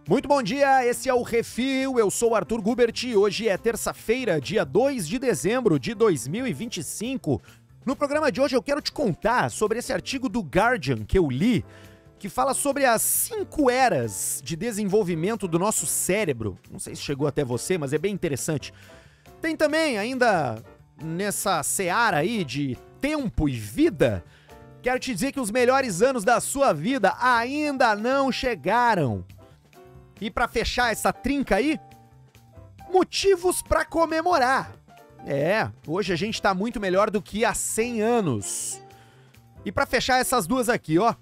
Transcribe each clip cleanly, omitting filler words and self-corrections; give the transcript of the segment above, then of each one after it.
Muito bom dia, esse é o Refil, eu sou o Arthur Gubert e hoje é terça-feira, dia 2 de dezembro de 2025. No programa de hoje eu quero te contar sobre esse artigo do Guardian que eu li, que fala sobre as 5 eras de desenvolvimento do nosso cérebro. Não sei se chegou até você, mas é bem interessante. Tem também, ainda nessa seara aí de tempo e vida, quero te dizer que os melhores anos da sua vida ainda não chegaram. E pra fechar essa trinca aí, motivos pra comemorar. Hoje a gente tá muito melhor do que há 100 anos. E pra fechar essas duas aqui, ó,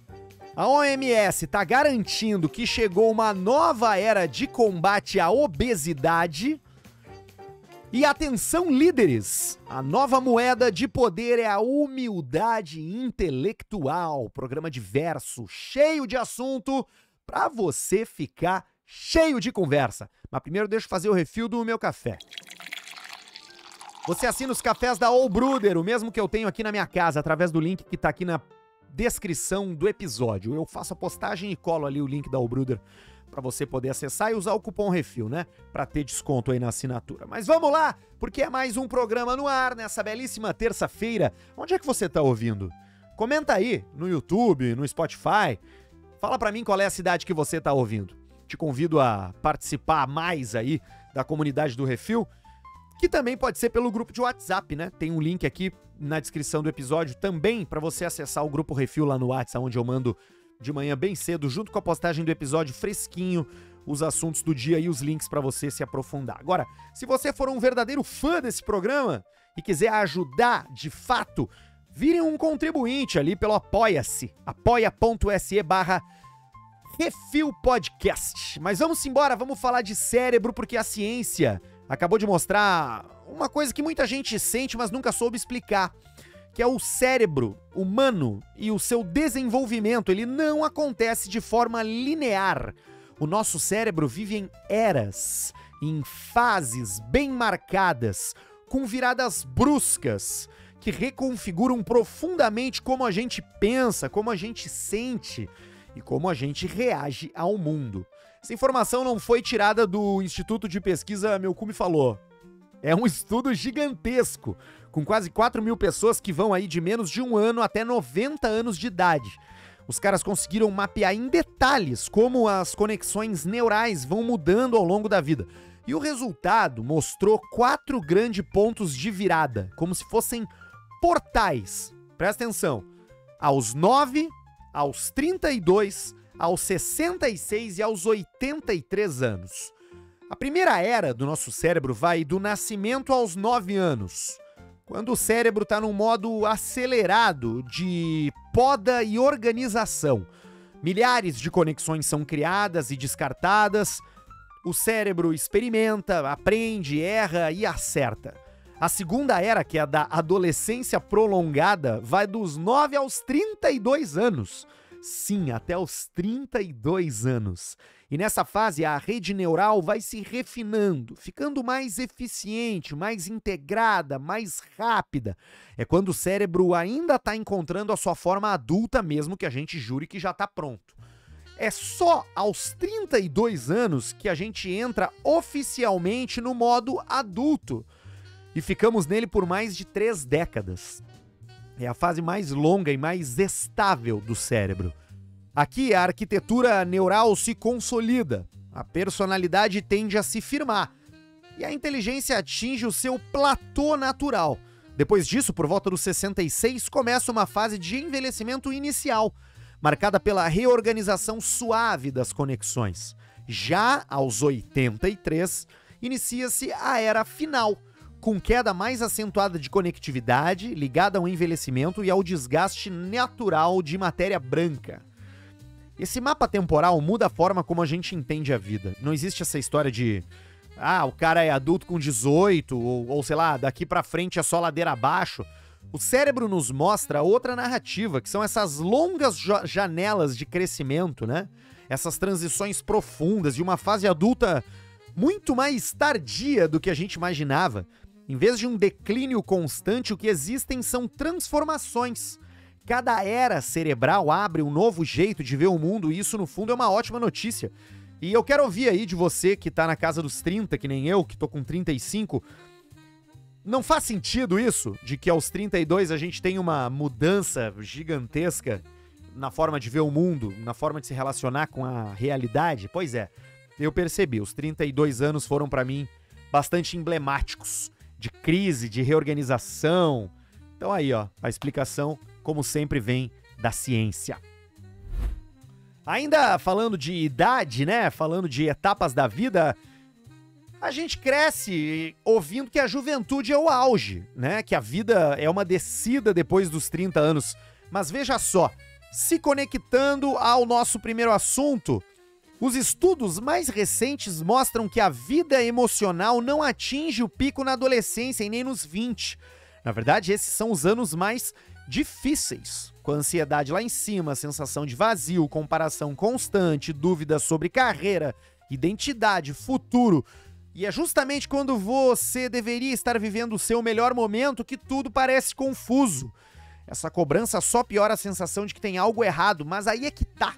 a OMS tá garantindo que chegou uma nova era de combate à obesidade. E atenção, líderes, a nova moeda de poder é a humildade intelectual. Programa diverso, cheio de assunto, pra você ficar cheio de conversa. Mas primeiro deixa eu fazer o refil do meu café. Você assina os cafés da All Brewder, o mesmo que eu tenho aqui na minha casa, através do link que tá aqui na descrição do episódio. Eu faço a postagem e colo ali o link da All Brewder pra você poder acessar e usar o cupom refil, né? Pra ter desconto aí na assinatura. Mas vamos lá, porque é mais um programa no ar nessa belíssima terça-feira. Onde é que você tá ouvindo? Comenta aí no YouTube, no Spotify. Fala pra mim qual é a cidade que você tá ouvindo. Te convido a participar mais aí da comunidade do Refil, que também pode ser pelo grupo de WhatsApp, né? Tem um link aqui na descrição do episódio também para você acessar o grupo Refil lá no WhatsApp, onde eu mando de manhã bem cedo, junto com a postagem do episódio fresquinho, os assuntos do dia e os links para você se aprofundar. Agora, se você for um verdadeiro fã desse programa e quiser ajudar de fato, vire um contribuinte ali pelo Apoia-se, apoia.se/Refil Podcast. Mas vamos embora, vamos falar de cérebro, porque a ciência acabou de mostrar uma coisa que muita gente sente, mas nunca soube explicar, que é o cérebro humano e o seu desenvolvimento. Ele não acontece de forma linear. O nosso cérebro vive em eras, em fases bem marcadas, com viradas bruscas, que reconfiguram profundamente como a gente pensa, como a gente sente e como a gente reage ao mundo. Essa informação não foi tirada do Instituto de Pesquisa Meu Cu Me Falou. É um estudo gigantesco, com quase 4.000 pessoas que vão aí de menos de 1 ano até 90 anos de idade. Os caras conseguiram mapear em detalhes como as conexões neurais vão mudando ao longo da vida. E o resultado mostrou 4 grandes pontos de virada, como se fossem portais. Presta atenção. Aos 9... aos 32, aos 66 e aos 83 anos. A primeira era do nosso cérebro vai do nascimento aos 9 anos, quando o cérebro está num modo acelerado de poda e organização. Milhares de conexões são criadas e descartadas, o cérebro experimenta, aprende, erra e acerta. A segunda era, que é a da adolescência prolongada, vai dos 9 aos 32 anos. Sim, até os 32 anos. E nessa fase, a rede neural vai se refinando, ficando mais eficiente, mais integrada, mais rápida. É quando o cérebro ainda está encontrando a sua forma adulta, mesmo que a gente jure que já está pronto. É só aos 32 anos que a gente entra oficialmente no modo adulto. E ficamos nele por mais de 3 décadas. É a fase mais longa e mais estável do cérebro. Aqui a arquitetura neural se consolida, a personalidade tende a se firmar e a inteligência atinge o seu platô natural. Depois disso, por volta dos 66, começa uma fase de envelhecimento inicial, marcada pela reorganização suave das conexões. Já aos 83, inicia-se a era final, com queda mais acentuada de conectividade, ligada ao envelhecimento e ao desgaste natural de matéria branca. Esse mapa temporal muda a forma como a gente entende a vida. Não existe essa história de o cara é adulto com 18, ou sei lá, daqui pra frente é só ladeira abaixo. O cérebro nos mostra outra narrativa, que são essas longas janelas de crescimento, né? Essas transições profundas de uma fase adulta muito mais tardia do que a gente imaginava. Em vez de um declínio constante, o que existem são transformações. Cada era cerebral abre um novo jeito de ver o mundo e isso, no fundo, é uma ótima notícia. E eu quero ouvir aí de você que tá na casa dos 30, que nem eu, que tô com 35. Não faz sentido isso, de que aos 32 a gente tem uma mudança gigantesca na forma de ver o mundo, na forma de se relacionar com a realidade? Pois é, eu percebi, os 32 anos foram pra mim bastante emblemáticos, de crise, de reorganização. Então aí, ó, a explicação, como sempre, vem da ciência. Ainda falando de idade, né, falando de etapas da vida, a gente cresce ouvindo que a juventude é o auge, né, que a vida é uma descida depois dos 30 anos. Mas veja só, se conectando ao nosso primeiro assunto, os estudos mais recentes mostram que a vida emocional não atinge o pico na adolescência e nem nos 20. Na verdade, esses são os anos mais difíceis, com a ansiedade lá em cima, sensação de vazio, comparação constante, dúvidas sobre carreira, identidade, futuro. E é justamente quando você deveria estar vivendo o seu melhor momento que tudo parece confuso. Essa cobrança só piora a sensação de que tem algo errado, mas aí é que tá.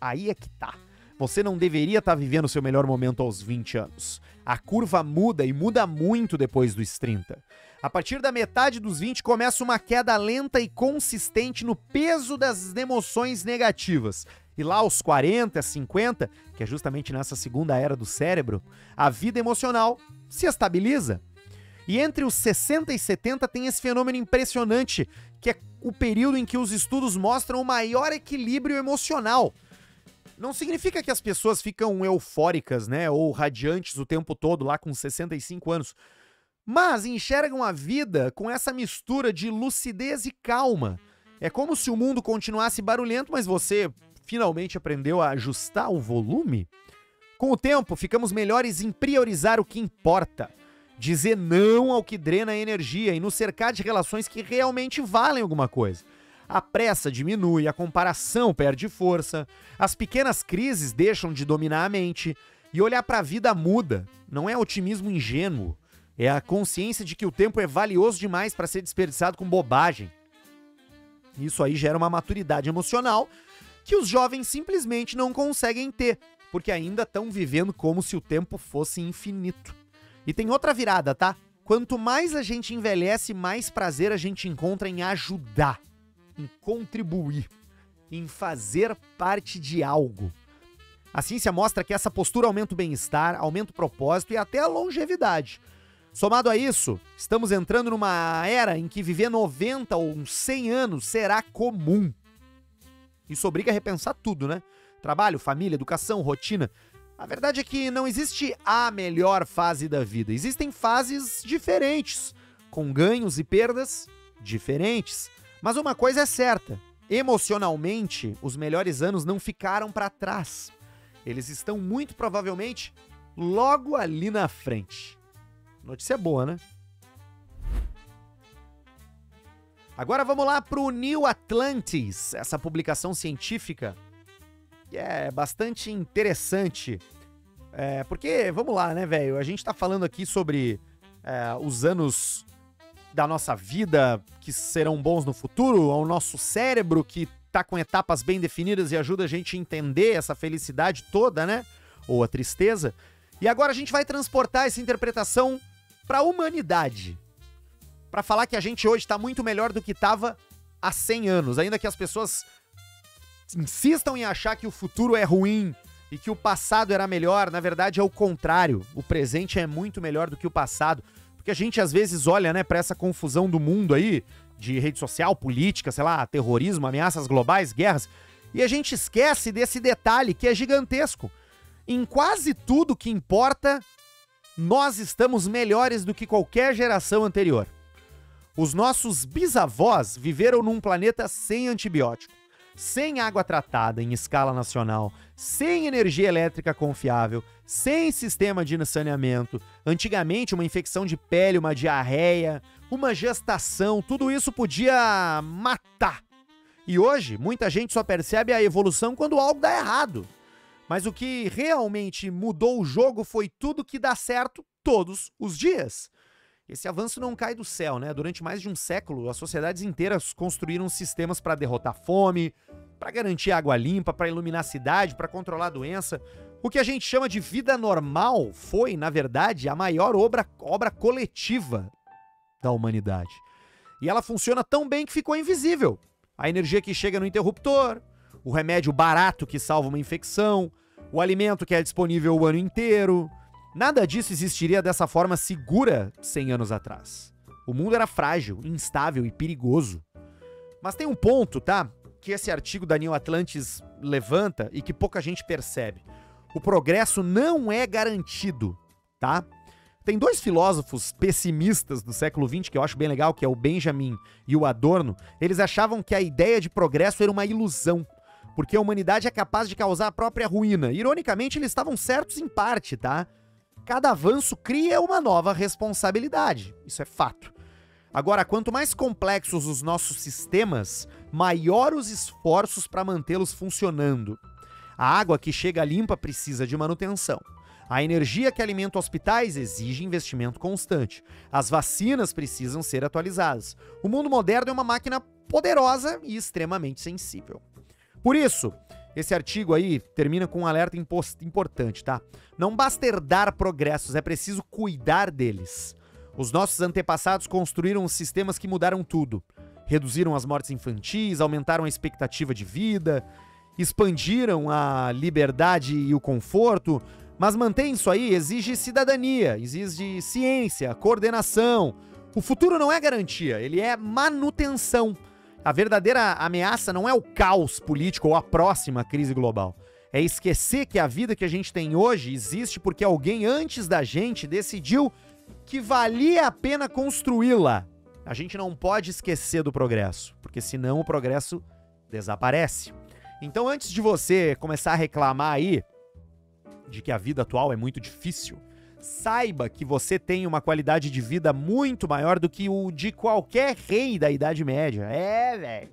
Aí é que tá. Você não deveria estar vivendo o seu melhor momento aos 20 anos. A curva muda e muda muito depois dos 30. A partir da metade dos 20 começa uma queda lenta e consistente no peso das emoções negativas. E lá aos 40, 50, que é justamente nessa segunda era do cérebro, a vida emocional se estabiliza. E entre os 60 e 70 tem esse fenômeno impressionante, que é o período em que os estudos mostram o maior equilíbrio emocional. Não significa que as pessoas ficam eufóricas, né, ou radiantes o tempo todo lá com 65 anos, mas enxergam a vida com essa mistura de lucidez e calma. É como se o mundo continuasse barulhento, mas você finalmente aprendeu a ajustar o volume? Com o tempo, ficamos melhores em priorizar o que importa, dizer não ao que drena a energia e nos cercar de relações que realmente valem alguma coisa. A pressa diminui, a comparação perde força, as pequenas crises deixam de dominar a mente e olhar para a vida muda. Não é otimismo ingênuo, é a consciência de que o tempo é valioso demais para ser desperdiçado com bobagem. Isso aí gera uma maturidade emocional que os jovens simplesmente não conseguem ter, porque ainda estão vivendo como se o tempo fosse infinito. E tem outra virada, tá? Quanto mais a gente envelhece, mais prazer a gente encontra em ajudar, em contribuir, em fazer parte de algo. A ciência mostra que essa postura aumenta o bem-estar, aumenta o propósito e até a longevidade. Somado a isso, estamos entrando numa era em que viver 90 ou 100 anos será comum. Isso obriga a repensar tudo, né? Trabalho, família, educação, rotina. A verdade é que não existe a melhor fase da vida. Existem fases diferentes, com ganhos e perdas diferentes. Mas uma coisa é certa, emocionalmente, os melhores anos não ficaram para trás. Eles estão muito provavelmente logo ali na frente. Notícia boa, né? Agora vamos lá pro New Atlantis, essa publicação científica que é bastante interessante. Porque, vamos lá, né, velho? A gente tá falando aqui sobre os anos da nossa vida que serão bons no futuro, ao nosso cérebro que tá com etapas bem definidas e ajuda a gente a entender essa felicidade toda, né? Ou a tristeza. E agora a gente vai transportar essa interpretação para a humanidade. Para falar que a gente hoje está muito melhor do que estava há 100 anos. Ainda que as pessoas insistam em achar que o futuro é ruim e que o passado era melhor, na verdade é o contrário. O presente é muito melhor do que o passado. Porque a gente às vezes olha, né, para essa confusão do mundo aí, de rede social, política, sei lá, terrorismo, ameaças globais, guerras, e a gente esquece desse detalhe que é gigantesco. Em quase tudo que importa, nós estamos melhores do que qualquer geração anterior. Os nossos bisavós viveram num planeta sem antibiótico, sem água tratada em escala nacional, sem energia elétrica confiável, sem sistema de saneamento. Antigamente, uma infecção de pele, uma diarreia, uma gestação, tudo isso podia matar. E hoje, muita gente só percebe a evolução quando algo dá errado. Mas o que realmente mudou o jogo foi tudo que dá certo todos os dias. Esse avanço não cai do céu, né? Durante mais de um século, as sociedades inteiras construíram sistemas para derrotar fome, para garantir água limpa, para iluminar a cidade, para controlar a doença. O que a gente chama de vida normal foi, na verdade, a maior obra coletiva da humanidade. E ela funciona tão bem que ficou invisível. A energia que chega no interruptor, o remédio barato que salva uma infecção, o alimento que é disponível o ano inteiro. Nada disso existiria dessa forma segura 100 anos atrás. O mundo era frágil, instável e perigoso. Mas tem um ponto, tá? Que esse artigo da New Atlantis levanta e que pouca gente percebe. O progresso não é garantido, tá? Tem dois filósofos pessimistas do século XX que eu acho bem legal, que é o Benjamin e o Adorno. Eles achavam que a ideia de progresso era uma ilusão, porque a humanidade é capaz de causar a própria ruína. Ironicamente, eles estavam certos em parte, tá? Cada avanço cria uma nova responsabilidade. Isso é fato. Agora, quanto mais complexos os nossos sistemas, maior os esforços para mantê-los funcionando. A água que chega limpa precisa de manutenção. A energia que alimenta hospitais exige investimento constante. As vacinas precisam ser atualizadas. O mundo moderno é uma máquina poderosa e extremamente sensível. Por isso, esse artigo aí termina com um alerta importante, tá? Não basta herdar progressos, é preciso cuidar deles. Os nossos antepassados construíram os sistemas que mudaram tudo. Reduziram as mortes infantis, aumentaram a expectativa de vida, expandiram a liberdade e o conforto, mas manter isso aí exige cidadania, exige ciência, coordenação. O futuro não é garantia, ele é manutenção. A verdadeira ameaça não é o caos político ou a próxima crise global. É esquecer que a vida que a gente tem hoje existe porque alguém antes da gente decidiu que valia a pena construí-la. A gente não pode esquecer do progresso, porque senão o progresso desaparece. Então, antes de você começar a reclamar aí de que a vida atual é muito difícil, saiba que você tem uma qualidade de vida muito maior do que o de qualquer rei da Idade Média. É, velho.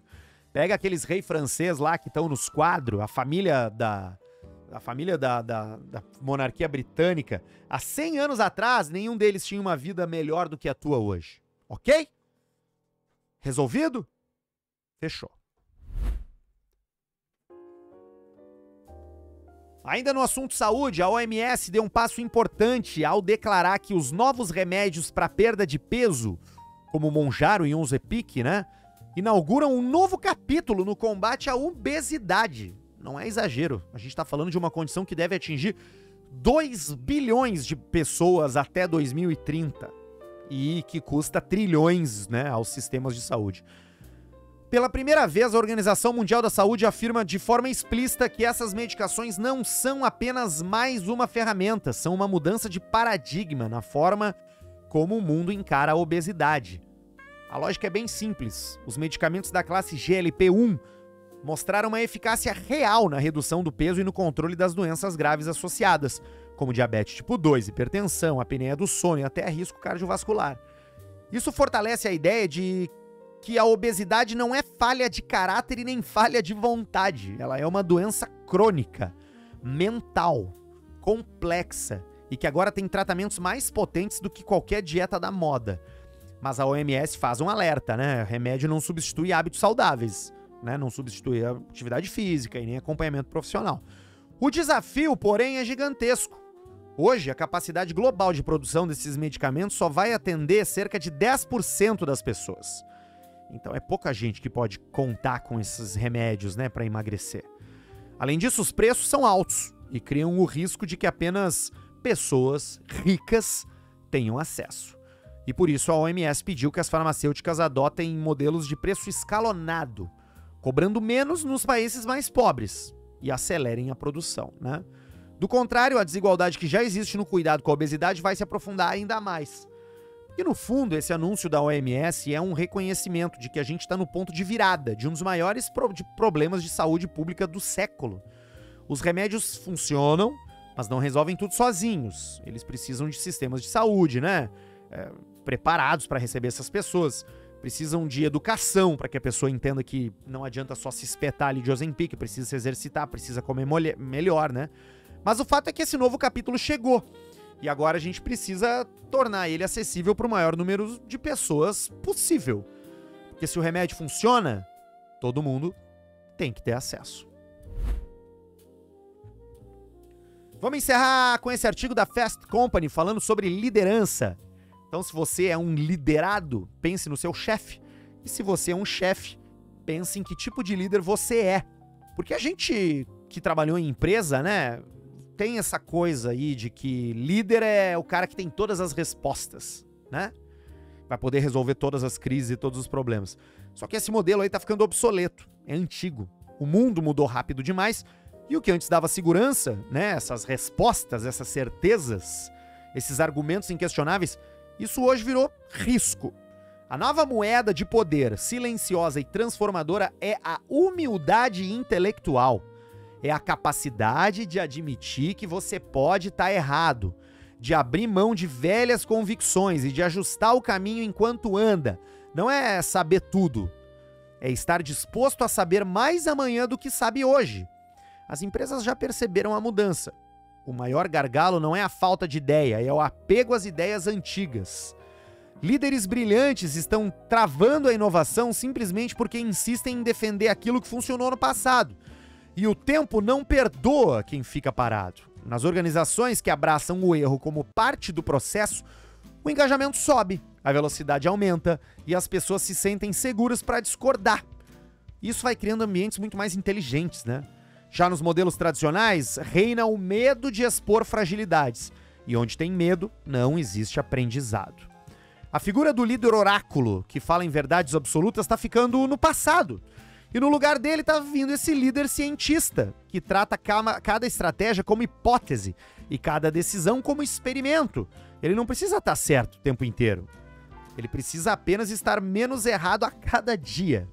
Pega aqueles reis franceses lá que estão nos quadros, a família da monarquia britânica. Há 100 anos atrás, nenhum deles tinha uma vida melhor do que a tua hoje. Ok? Resolvido? Fechou. Ainda no assunto saúde, a OMS deu um passo importante ao declarar que os novos remédios para perda de peso, como o Mounjaro e o Ozempic, né, inauguram um novo capítulo no combate à obesidade. Não é exagero, a gente está falando de uma condição que deve atingir 2 bilhões de pessoas até 2030 e que custa trilhões, né, aos sistemas de saúde. Pela primeira vez, a Organização Mundial da Saúde afirma de forma explícita que essas medicações não são apenas mais uma ferramenta, são uma mudança de paradigma na forma como o mundo encara a obesidade. A lógica é bem simples. Os medicamentos da classe GLP-1 mostraram uma eficácia real na redução do peso e no controle das doenças graves associadas, como diabetes tipo 2, hipertensão, apneia do sono e até risco cardiovascular. Isso fortalece a ideia de que a obesidade não é falha de caráter e nem falha de vontade. Ela é uma doença crônica, mental, complexa e que agora tem tratamentos mais potentes do que qualquer dieta da moda. Mas a OMS faz um alerta, né? Remédio não substitui hábitos saudáveis, né? Não substitui a atividade física e nem acompanhamento profissional. O desafio, porém, é gigantesco. Hoje, a capacidade global de produção desses medicamentos só vai atender cerca de 10% das pessoas. Então é pouca gente que pode contar com esses remédios, né, para emagrecer. Além disso, os preços são altos e criam o risco de que apenas pessoas ricas tenham acesso. E por isso a OMS pediu que as farmacêuticas adotem modelos de preço escalonado, cobrando menos nos países mais pobres e acelerem a produção, né? Do contrário, a desigualdade que já existe no cuidado com a obesidade vai se aprofundar ainda mais. E no fundo, esse anúncio da OMS é um reconhecimento de que a gente está no ponto de virada de um dos maiores problemas de saúde pública do século. Os remédios funcionam, mas não resolvem tudo sozinhos. Eles precisam de sistemas de saúde, né? Preparados para receber essas pessoas. Precisam de educação para que a pessoa entenda que não adianta só se espetar ali de Ozempic, precisa se exercitar, precisa comer melhor, né? Mas o fato é que esse novo capítulo chegou. E agora a gente precisa tornar ele acessível para o maior número de pessoas possível. Porque se o remédio funciona, todo mundo tem que ter acesso. Vamos encerrar com esse artigo da Fast Company falando sobre liderança. Então, se você é um liderado, pense no seu chefe. E se você é um chefe, pense em que tipo de líder você é. Porque a gente que trabalhou em empresa, né, tem essa coisa aí de que líder é o cara que tem todas as respostas, né? Vai poder resolver todas as crises e todos os problemas. Só que esse modelo aí tá ficando obsoleto, é antigo. O mundo mudou rápido demais e o que antes dava segurança, né, essas respostas, essas certezas, esses argumentos inquestionáveis, isso hoje virou risco. A nova moeda de poder, silenciosa e transformadora, é a humildade intelectual. É a capacidade de admitir que você pode estar errado, de abrir mão de velhas convicções e de ajustar o caminho enquanto anda. Não é saber tudo, é estar disposto a saber mais amanhã do que sabe hoje. As empresas já perceberam a mudança. O maior gargalo não é a falta de ideia, é o apego às ideias antigas. Líderes brilhantes estão travando a inovação simplesmente porque insistem em defender aquilo que funcionou no passado. E o tempo não perdoa quem fica parado. Nas organizações que abraçam o erro como parte do processo, o engajamento sobe, a velocidade aumenta e as pessoas se sentem seguras para discordar. Isso vai criando ambientes muito mais inteligentes, né? Já nos modelos tradicionais, reina o medo de expor fragilidades. E onde tem medo, não existe aprendizado. A figura do líder oráculo, que fala em verdades absolutas, está ficando no passado. E no lugar dele está vindo esse líder cientista, que trata cada estratégia como hipótese e cada decisão como experimento. Ele não precisa estar certo o tempo inteiro. Ele precisa apenas estar menos errado a cada dia.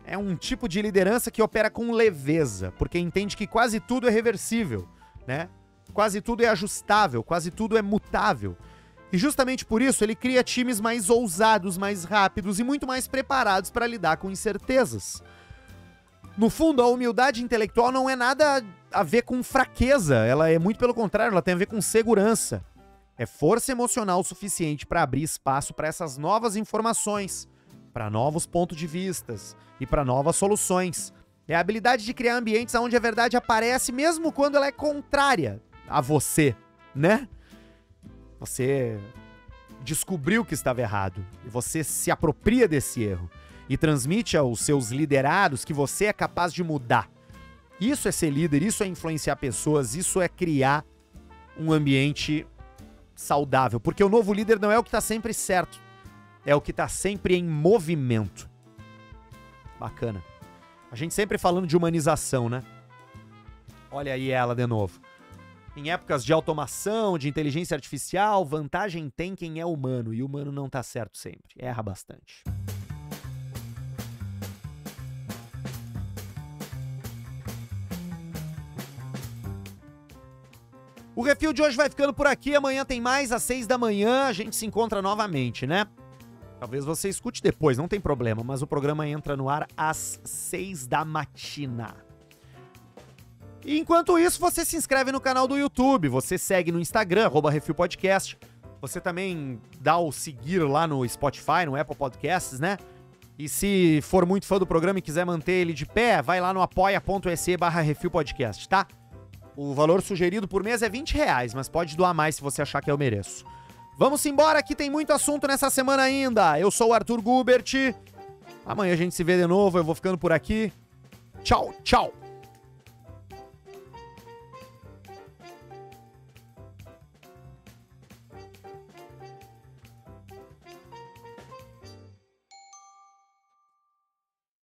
É um tipo de liderança que opera com leveza, porque entende que quase tudo é reversível, né? Quase tudo é ajustável, quase tudo é mutável. E justamente por isso ele cria times mais ousados, mais rápidos e muito mais preparados para lidar com incertezas. No fundo, a humildade intelectual não é nada a ver com fraqueza, ela é muito pelo contrário, ela tem a ver com segurança. É força emocional suficiente para abrir espaço para essas novas informações, para novos pontos de vistas e para novas soluções. É a habilidade de criar ambientes onde a verdade aparece mesmo quando ela é contrária a você, né? Você descobriu que estava errado e você se apropria desse erro e transmite aos seus liderados que você é capaz de mudar. Isso é ser líder, isso é influenciar pessoas, isso é criar um ambiente saudável, porque o novo líder não é o que está sempre certo, é o que está sempre em movimento. Bacana. A gente sempre falando de humanização, né? Olha aí ela de novo. Em épocas de automação, de inteligência artificial, vantagem tem quem é humano, e o humano não tá certo sempre, erra bastante. O Refil de hoje vai ficando por aqui, amanhã tem mais, às 6 da manhã, a gente se encontra novamente, né? Talvez você escute depois, não tem problema, mas o programa entra no ar às 6 da matina. E enquanto isso, você se inscreve no canal do YouTube, você segue no Instagram, @RefilPodcast. Você também dá o seguir lá no Spotify, no Apple Podcasts, né? E se for muito fã do programa e quiser manter ele de pé, vai lá no apoia.se/RefilPodcast, tá? O valor sugerido por mês é R$20, mas pode doar mais se você achar que eu mereço. Vamos embora, que tem muito assunto nessa semana ainda. Eu sou o Arthur Gubert. Amanhã a gente se vê de novo, eu vou ficando por aqui. Tchau, tchau.